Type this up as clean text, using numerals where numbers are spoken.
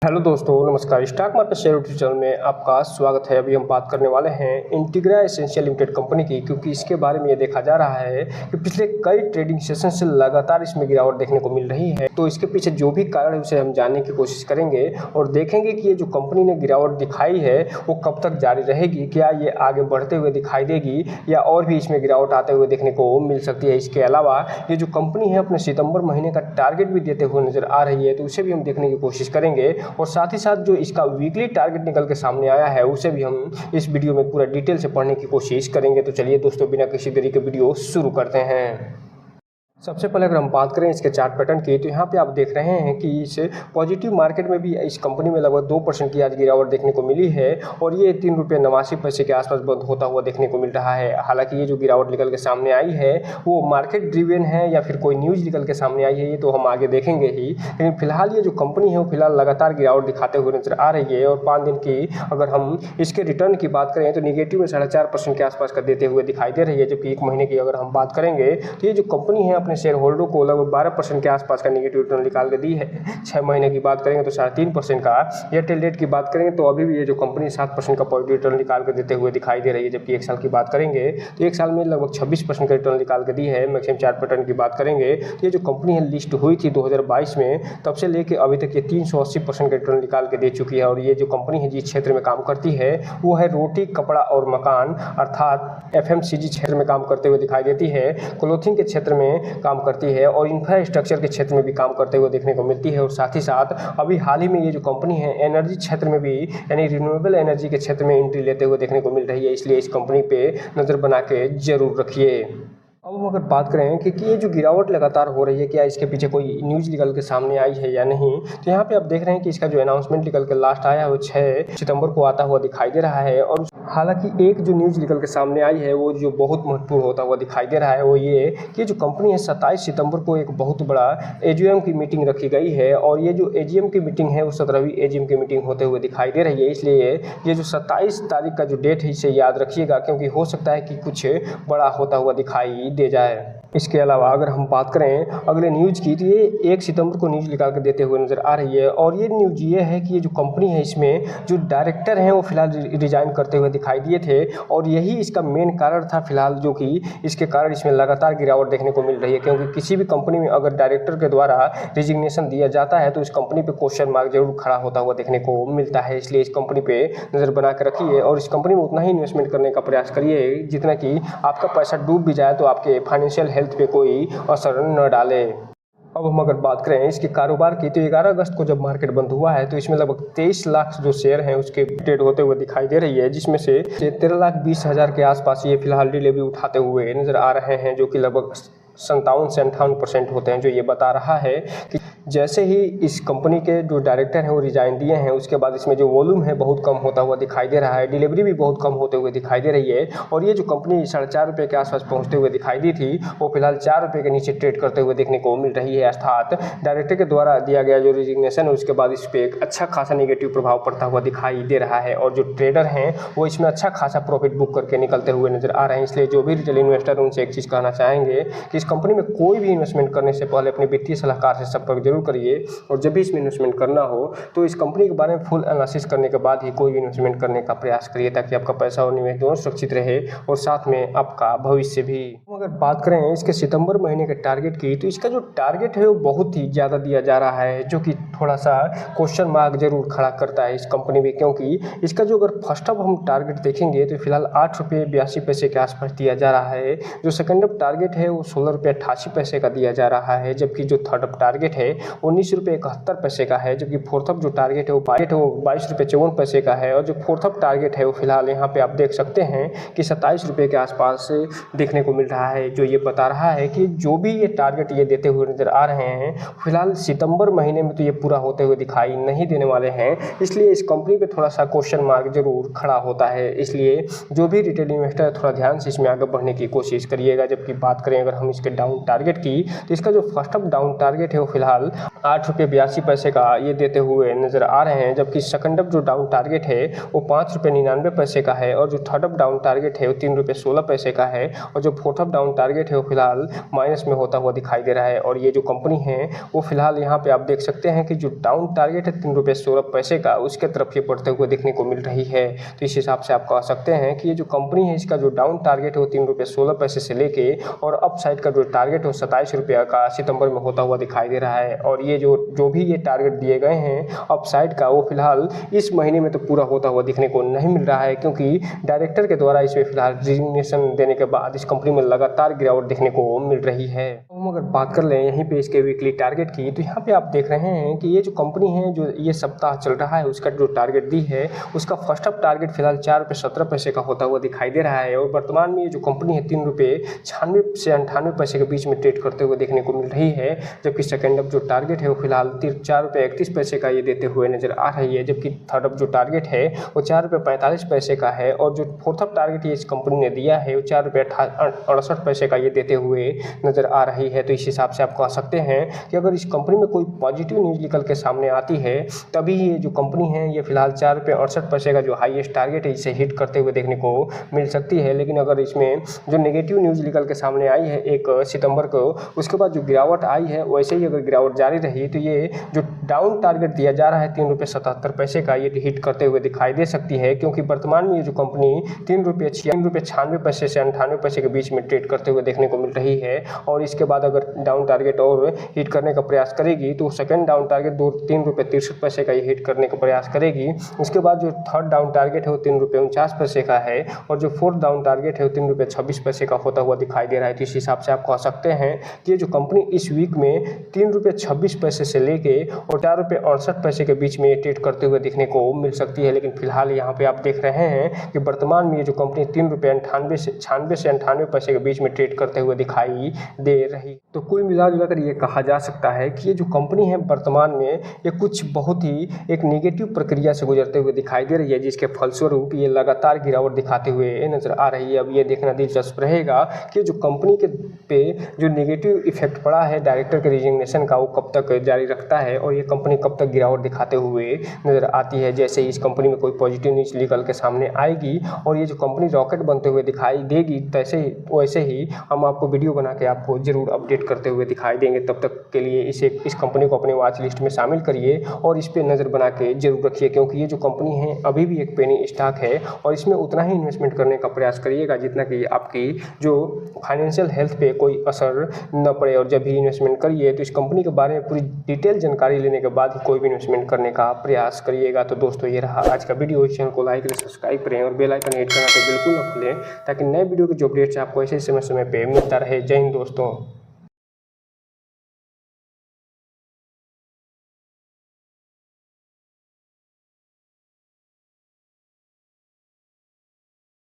Hello दोस्तों, नमस्कार। Stock market share YouTube channel में आपका स्वागत है। अभी हम बात करने वाले हैं इंटीग्रा एसेंशियल लिमिटेड कंपनी की, क्योंकि इसके बारे में ये देखा जा रहा है कि पिछले कई ट्रेडिंग सेशन से लगातार इसमें गिरावट देखने को मिल रही है। तो इसके पीछे जो भी कारण है उसे हम जानने की कोशिश करेंगे और देखेंगे कि ये जो कंपनी ने गिरावट दिखाई है वो कब तक जारी रहेगी, क्या ये आगे बढ़ते हुए दिखाई देगी या और भी इसमें गिरावट आते हुए देखने को मिल सकती है। इसके अलावा ये जो कंपनी है अपने सितंबर महीने का टारगेट भी देते हुए नजर आ रही है, तो उसे भी हम देखने की कोशिश करेंगे और साथ ही साथ जो इसका वीकली टारगेट निकल के सामने आया है उसे भी हम इस वीडियो में पूरा डिटेल से पढ़ने की कोशिश करेंगे। तो चलिए दोस्तों, बिना किसी देरी के वीडियो शुरू करते हैं। सबसे पहले अगर हम बात करें इसके चार्ट पैटर्न की, तो यहाँ पे आप देख रहे हैं कि इस पॉजिटिव मार्केट में भी इस कंपनी में लगभग 2% की आज गिरावट देखने को मिली है और ये ₹3.89 के आसपास बंद होता हुआ देखने को मिल रहा है। हालांकि ये जो गिरावट निकल के सामने आई है वो मार्केट ड्रिवन है या फिर कोई न्यूज़ निकल के सामने आई है, ये तो हम आगे देखेंगे ही। लेकिन फिलहाल ये जो कंपनी है वो फिलहाल लगातार गिरावट दिखाते हुए नजर आ रही है और 5 दिन की अगर हम इसके रिटर्न की बात करें तो निगेटिव में 4.5% के आसपास का देते हुए दिखाई दे रही है। जबकि एक महीने की अगर हम बात करेंगे तो ये जो कंपनी है अपने शेयर होल्डर को लगभग 12% के आसपास का नेगेटिव रिटर्न निकाल के दी है। 6 महीने की बात करेंगे तो 3.5% का, एयरटेल डेट की बात करेंगे तो अभी भी ये जो कंपनी 7% का पॉजिटिव रिटर्न निकाल के देते हुए दिखाई दे रही है। जबकि एक साल की बात करेंगे तो एक साल में लगभग 26% का रिटर्न निकाल के दी है। मैक्सिमम चार्ट पैटर्न की बात करेंगे तो ये जो कंपनी है लिस्ट हुई थी 2022 में, तब से लेकर अभी तक ये 380% का रिटर्न निकाल के दे चुकी है। और ये जो कंपनी है जिस क्षेत्र में काम करती है वो है रोटी, कपड़ा और मकान, अर्थात FMCG क्षेत्र में काम करते हुए दिखाई देती है। क्लोथिंग के क्षेत्र में काम करती है और इंफ्रास्ट्रक्चर के क्षेत्र में भी काम करते हुए देखने को मिलती है। और साथ ही साथ अभी हाल ही में ये जो कंपनी है एनर्जी क्षेत्र में भी यानी रिन्यूएबल एनर्जी के क्षेत्र में एंट्री लेते हुए देखने को मिल रही है। इसलिए इस कंपनी पे नज़र बना के जरूर रखिए। अब हम अगर बात करें कि ये जो गिरावट लगातार हो रही है, क्या इसके पीछे कोई न्यूज़ निकल के सामने आई है या नहीं, तो यहाँ पे आप देख रहे हैं कि इसका जो अनाउंसमेंट निकल के लास्ट आया है वो 6 सितंबर को आता हुआ दिखाई दे रहा है। और हालांकि एक जो न्यूज़ निकल के सामने आई है वो जो बहुत महत्वपूर्ण होता हुआ दिखाई दे रहा है वो ये कि जो कंपनी है 27 सितंबर को एक बहुत बड़ा AGM की मीटिंग रखी गई है और ये जो AGM की मीटिंग है वो 17वीं AGM की मीटिंग होते हुए दिखाई दे रही है। इसलिए ये जो 27 तारीख का जो डेट है इसे याद रखिएगा, क्योंकि हो सकता है कि कुछ बड़ा होता हुआ दिखाई दे जाए। इसके अलावा अगर हम बात करें अगले न्यूज़ की, तो ये 1 सितंबर को न्यूज़ निकाल के देते हुए नज़र आ रही है। और ये न्यूज़ ये है कि ये जो कंपनी है इसमें जो डायरेक्टर हैं वो फिलहाल रिजाइन करते हुए दिखाई दिए थे और यही इसका मेन कारण था फिलहाल, जो कि इसके कारण इसमें लगातार गिरावट देखने को मिल रही है। क्योंकि किसी भी कंपनी में अगर डायरेक्टर के द्वारा रिजिग्नेशन दिया जाता है तो इस कंपनी पर क्वेश्चन मार्क जरूर खड़ा होता हुआ देखने को मिलता है। इसलिए इस कंपनी पर नज़र बना के रखिए और इस कंपनी में उतना ही इन्वेस्टमेंट करने का प्रयास करिए जितना कि आपका पैसा डूब भी जाए तो आपके फाइनेंशियल हेल्थ पे कोई असर न डाले। अब हम अगर बात करें इसके कारोबार की, तो 11 अगस्त को जब मार्केट बंद हुआ है तो इसमें लगभग 23 लाख जो शेयर हैं उसके ट्रेड होते हुए दिखाई दे रही है, जिसमें से 13,20,000 के आसपास ये फिलहाल डिलीवरी उठाते हुए नजर आ रहे हैं, जो कि लगभग 57 से 58% होते हैं। जो ये बता रहा है कि जैसे ही इस कंपनी के जो डायरेक्टर हैं वो रिजाइन दिए हैं उसके बाद इसमें जो वॉल्यूम है बहुत कम होता हुआ दिखाई दे रहा है, डिलीवरी भी बहुत कम होते हुए दिखाई दे रही है। और ये जो कंपनी ₹4.5 के आसपास पहुंचते हुए दिखाई दी थी वो फिलहाल ₹4 के नीचे ट्रेड करते हुए देखने को मिल रही है। अर्थात डायरेक्टर के द्वारा दिया गया जो रिजिग्नेशन है उसके बाद इस पर एक अच्छा खासा नेगेटिव प्रभाव पड़ता हुआ दिखाई दे रहा है और जो ट्रेडर हैं वो इसमें अच्छा खासा प्रॉफिट बुक करके निकलते हुए नजर आ रहे हैं। इसलिए जो भी रिटेल इन्वेस्टर उनसे एक चीज़ कहना चाहेंगे कि इस कंपनी में कोई भी इन्वेस्टमेंट करने से पहले अपने वित्तीय सलाहकार से संपर्क जरूर करिए और जब भी इसमें इन्वेस्टमेंट करना हो तो इस कंपनी के बारे में फुल एनालिसिस करने के बाद ही कोई भी इन्वेस्टमेंट करने का प्रयास करिए, ताकि आपका पैसा और निवेश दोनों सुरक्षित रहे और साथ में आपका भविष्य भी। अगर बात करें इसके सितंबर महीने के टारगेट की, तो इसका जो टारगेट है वो बहुत ही ज़्यादा दिया जा रहा है, जो कि थोड़ा सा क्वेश्चन मार्क जरूर खड़ा करता है इस कंपनी में। क्योंकि इसका जो अगर फर्स्ट ऑफ हम टारगेट देखेंगे तो फिलहाल ₹8.82 के आसपास दिया जा रहा है। जो सेकंड ऑफ टारगेट है वो ₹16.88 का दिया जा रहा है। जबकि जो थर्ड ऑफ टारगेट है ₹19.71 का है। जबकि फोर्थ ऑफ जो टारगेट है वो ₹22.54 का है। और जो फोर्थ ऑफ टारगेट है वो फिलहाल यहाँ पे आप देख सकते हैं कि ₹27 के आसपास देखने को मिल रहा है। जो ये बता रहा है कि जो भी ये टारगेट ये देते हुए नजर आ रहे हैं फिलहाल सितंबर महीने में तो ये पूरा होते हुए दिखाई नहीं देने वाले हैं। इसलिए इस कंपनी पे थोड़ा सा क्वेश्चन मार्क जरूर खड़ा होता है। इसलिए जो भी रिटेल इन्वेस्टर है थोड़ा ध्यान से इसमें आगे बढ़ने की कोशिश करिएगा। जबकि बात करें अगर हम इस इसके डाउन टारगेट की, तो इसका जो फर्स्ट अप डाउन टारगेट है वो फिलहाल 8 रुपये 82 पैसे का ये देते हुए नजर आ रहे हैं, जबकि सेकंड अप जो डाउन टारगेट है वो 5 रुपये 99 पैसे का है और जो थर्ड अप डाउन टारगेट है वो 3 रुपये 16 पैसे का है और जो फोर्थ अप डाउन टारगेट है वो फिलहाल माइनस में होता हुआ दिखाई दे रहा है। और ये जो कंपनी है वो फिलहाल यहाँ पे आप देख सकते हैं कि जो डाउन टारगेट है 3 रुपये 16 पैसे का, उसके तरफ ये बढ़ते हुए देखने को मिल रही है। तो इस हिसाब से आप कह सकते हैं कि ये जो कंपनी है इसका जो डाउन टारगेट है वो 3 रुपये 16 पैसे से लेके और अप साइड का जो टारगेट है वो 27 रुपये का सितंबर में होता हुआ दिखाई दे रहा है। और ये जो भी ये टारगेट दिए गए हैं अप साइड का, वो फिलहाल इस महीने में तो पूरा होता हुआ दिखने को नहीं मिल रहा है, क्योंकि डायरेक्टर के द्वारा इसमें फिलहाल रिजिग्नेशन देने के बाद इस कंपनी में लगातार गिरावट देखने को मिल रही है। हम अगर बात कर लें यहीं पे इसके वीकली टारगेट की, तो यहाँ पे आप देख रहे हैं कि ये जो कंपनी है जो ये सप्ताह चल रहा है उसका जो टारगेट दी है उसका फर्स्ट अप टारगेट फिलहाल 4 रुपये 17 पैसे का होता हुआ दिखाई दे रहा है और वर्तमान में ये जो कंपनी है 3 रुपये 96 से 98 पैसे के बीच में ट्रेड करते हुए देखने को मिल रही है, जबकि सेकेंड अप जो टारगेट है वो फिलहाल 4 रुपये 31 पैसे का ये देते हुए नजर आ रही है, जबकि थर्ड अप जो टारगेट है वो 4 रुपये 45 पैसे का है और जो फोर्थ अप टारगेट ये इस कंपनी ने दिया है वो 4 रुपये 68 पैसे का ये देते हुए नजर आ रही है। तो इस हिसाब से आप कह सकते हैं कि अगर इस कंपनी में कोई पॉजिटिव न्यूज़ निकल के सामने आती है तभी ये जो कंपनी है ये फिलहाल 4 रुपये 68 पैसे का जो हाईएस्ट टारगेट है इसे हिट करते हुए देखने को मिल सकती है। लेकिन अगर इसमें जो नेगेटिव न्यूज़ निकल के सामने आई है 1 सितंबर को, उसके बाद जो गिरावट आई है वैसे ही अगर गिरावट जारी रही तो ये जो डाउन टारगेट दिया जा रहा है 3 रुपये 77 पैसे का, ये हिट करते हुए दिखाई दे सकती है, क्योंकि वर्तमान में ये जो कंपनी 3 रुपये 96 पैसे से 98 पैसे के बीच में ट्रेड करते हुए देखने को मिल रही है। और इसके बाद अगर डाउन टारगेट और हिट करने का प्रयास करेगी तो सेकंड डाउन टारगेट 3 रुपये 63 पैसे का ये हिट करने का प्रयास करेगी। उसके बाद जो थर्ड डाउन टारगेट है वो 3 रुपये 49 पैसे का है और जो फोर्थ डाउन टारगेट है वो 3 रुपये 26 पैसे का होता हुआ दिखाई दे रहा है। तो इस हिसाब से आप कह सकते हैं कि ये जो कंपनी इस वीक में 3 रुपये 26 पैसे से लेके और 4 रुपये 68 पैसे के बीच में ये ट्रेड करते हुए दिखने को मिल सकती है। लेकिन फिलहाल यहाँ पे आप देख रहे हैं कि वर्तमान में ये जो कंपनी 3 रुपये 96 से 98 पैसे के बीच में ट्रेड करते हुए दिखाई दे रही। तो कुल मिलाकर ये कहा जा सकता है कि ये जो कंपनी है वर्तमान में ये कुछ बहुत ही एक नेगेटिव प्रक्रिया से गुजरते हुए दिखाई दे रही है, जिसके फलस्वरूप ये लगातार गिरावट दिखाते हुए नजर आ रही है। अब ये देखना दिलचस्प रहेगा कि जो कंपनी के पे जो नेगेटिव इफेक्ट पड़ा है डायरेक्टर के रिजिग्नेशन का वो कब तक जारी रखता है और ये कंपनी कब तक गिरावट दिखाते हुए नजर आती है। जैसे ही इस कंपनी में कोई पॉजिटिव न्यूज़ निकल के सामने आएगी और ये जो कंपनी रॉकेट बनते हुए दिखाई देगी वैसे ही हम आपको वीडियो बना के आपको जरूर अपडेट करते हुए दिखाई देंगे। तब तक के लिए इस कंपनी को अपने वॉच लिस्ट में शामिल करिए और इस पर नज़र बना के जरूर रखिए, क्योंकि ये जो कंपनी है अभी भी एक पेनी स्टॉक है और इसमें उतना ही इन्वेस्टमेंट करने का प्रयास करिएगा जितना कि आपकी जो फाइनेंशियल हेल्थ पे कोई असर न पड़े। और जब भी इन्वेस्टमेंट करिए तो इस कंपनी के बारे में पूरी डिटेल जानकारी लेने के बाद ही कोई भी इन्वेस्टमेंट करने का प्रयास करिएगा। तो दोस्तों ये रहा आज का वीडियो। इस चैनल को लाइक करें, सब्सक्राइब करें और बेल आइकन हिट करना तो बिल्कुल न भूलें, ताकि नए वीडियो के जो अपडेट्स आपको ऐसे समय पे मिलता रहे। जय हिंद दोस्तों।